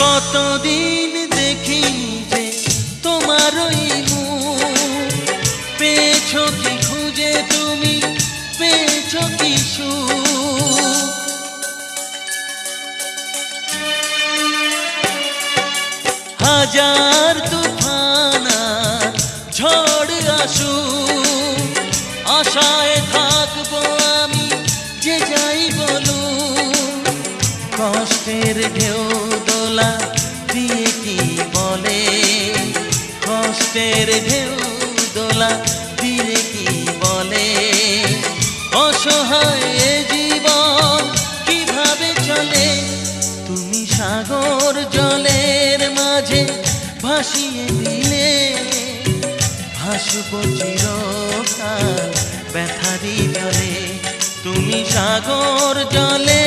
কতদিন দেখিনি যে তোমার ওই মুখ, পেয়েছো কি খুঁজে তুমি, পেয়েছো কি সুখ? হাজার তুফান আর ঝড় আসুক, আশায় থাকবো আমি যে যাই বলুক। কষ্টের ঢেউ দোলা দিয়ে কি বলে, কষ্টের ঢেউ দোলা দিয়ে কি বলে, অসহায় এ জীবন কিভাবে চলে। তুমি সাগর জলের মাঝে ভাসিয়ে দিলে, ভাসবো চিরকাল ব্যথারি জলে। তুমি সাগর জলে